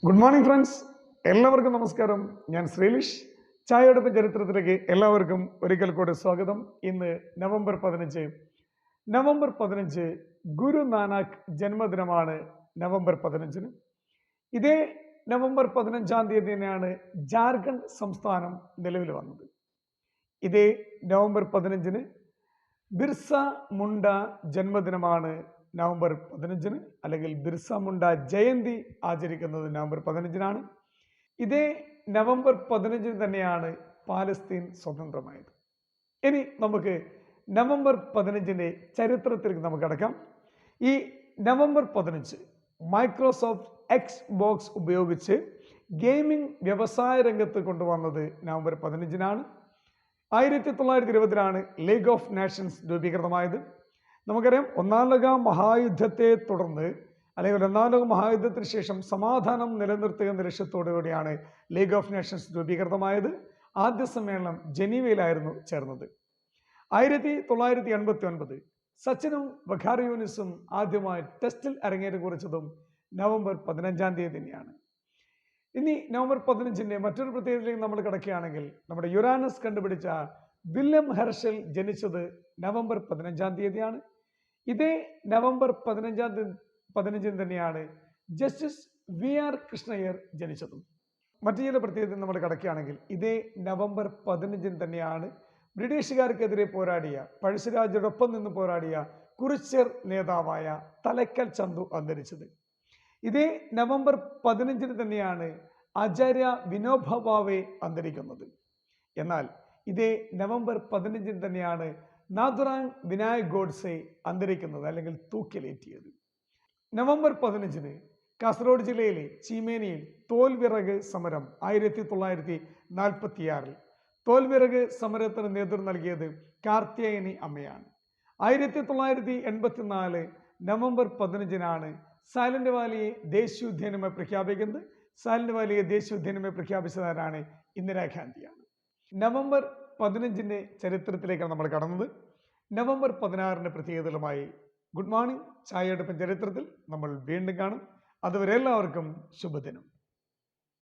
Good morning friends, എല്ലാവർക്കും നമസ്കാരം. ഞാൻ ശ്രീലിഷ്. ചായയോടൊപ്പം ചരിത്രത്തിലേക്ക് എല്ലാവർക്കും ഒരിക്കൽ കൂടെ സ്വാഗതം. ഇന്ന് നവംബർ 15. നവംബർ 15 ഗുരു നാനാക്ക് ജന്മദിനമാണ്. നവംബർ 15 ഇതേ നവംബർ 15 തന്നെയാണ് ജാർഖണ്ഡ് സംസ്ഥാനം നിലവിൽ വന്നത്. ഇതേ നവംബർ 15 ബിർസ മുണ്ട ജന്മദിനമാണ്. നവംബർ 15 അല്ലെങ്കിൽ ബിർസ മുണ്ട ജയന്തി ആചരിക്കുന്നത് നവംബർ 15 ഇതേ നവംബർ 15 തന്നെയാണ് പാലസ്തീൻ സ്വതന്ത്രമായത്. ഇനി നമുക്ക് നവംബർ 15 ചരിത്രത്തിലേക്ക് നമുക്ക് കടക്കാം. ഈ നവംബർ 15 മൈക്രോസോഫ്റ്റ് എക്സ് ബോക്സ് ഉപയോഗിച്ച് ഗെയിമിംഗ് വ്യവസായ രംഗത്ത് കൊണ്ടുവന്നത് നവംബർ 15 1920 ലീഗ് ഓഫ് നേഷൻസ് രൂപീകൃതമായത്. നമുക്കറിയാം, ഒന്നാം ലോക മഹായുദ്ധത്തെ തുടർന്ന് അല്ലെങ്കിൽ ഒന്നാം ലോക മഹായുദ്ധത്തിന് ശേഷം സമാധാനം നിലനിർത്തുക എന്ന ലക്ഷ്യത്തോടുകൂടിയാണ് ലീഗ് ഓഫ് നേഷൻസ് രൂപീകൃതമായത്. ആദ്യ സമ്മേളനം ജനീവയിലായിരുന്നു ചേർന്നത്. 1989 സച്ചിനും ബഖാറിയൂനിസും ആദ്യമായി ടെസ്റ്റിൽ അരങ്ങേറ്റം കുറിച്ചതും നവംബർ 15 തന്നെയാണ്. ഇനി നവംബർ 15 മറ്റൊരു പ്രത്യേകതയിലേക്ക് നമ്മൾ കിടക്കുകയാണെങ്കിൽ, നമ്മുടെ യുറാനസ് കണ്ടുപിടിച്ച വില്യം ഹെർഷൽ ജനിച്ചത് നവംബർ 15 ഇതേ നവംബർ 15 തന്നെയാണ് ജസ്റ്റിസ് VR കൃഷ്ണയ്യർ ജനിച്ചതും. മറ്റു ചില പ്രത്യേകത നമ്മൾ കിടക്കുകയാണെങ്കിൽ, ഇതേ നവംബർ 15 തന്നെയാണ് ബ്രിട്ടീഷുകാർക്കെതിരെ പോരാടിയ, പഴശ്ശിരാജയോടൊപ്പം നിന്ന് പോരാടിയ കുറിച്യർ നേതാവായ തലക്കൽ ചന്തു അന്തരിച്ചത്. ഇതേ നവംബർ 15 തന്നെയാണ് ആചാര്യ വിനോബ ഭാവെ അന്തരിക്കുന്നത്. എന്നാൽ ഇതേ നവംബർ 15 തന്നെയാണ് നാഥുറാം വിനായക് ഗോഡ്സെ അന്തരിക്കുന്നത് അല്ലെങ്കിൽ തൂക്കിലേറ്റിയത്. നവംബർ 15 കാസർഗോഡ് ജില്ലയിലെ ചീമേനിയിൽ തോൽവിറക് സമരം 1946 തോൽവിറക് സമരത്തിന് നേതൃത്വം നൽകിയത് കാർത്യായനി അമ്മയാണ്. 1984 നവംബർ 15 സൈലന്റ് വാലിയെ ദേശീയോദ്യാനമായി പ്രഖ്യാപിക്കുന്നത്. സൈലന്റ് വാലിയെ ദേശീയോദ്യാനമായി പ്രഖ്യാപിച്ചതാരാണ്? ഇന്ദിരാഗാന്ധിയാണ്. നവംബർ 15 ചരിത്രത്തിലേക്കാണ് നമ്മൾ കടന്നത്. നവംബർ 16 പ്രത്യേകതകളുമായി ഗുഡ് മോർണിംഗ് ചായയോടൊപ്പം ചരിത്രത്തിൽ നമ്മൾ വീണ്ടും കാണും. അതുവരെ എല്ലാവർക്കും ശുഭദിനം.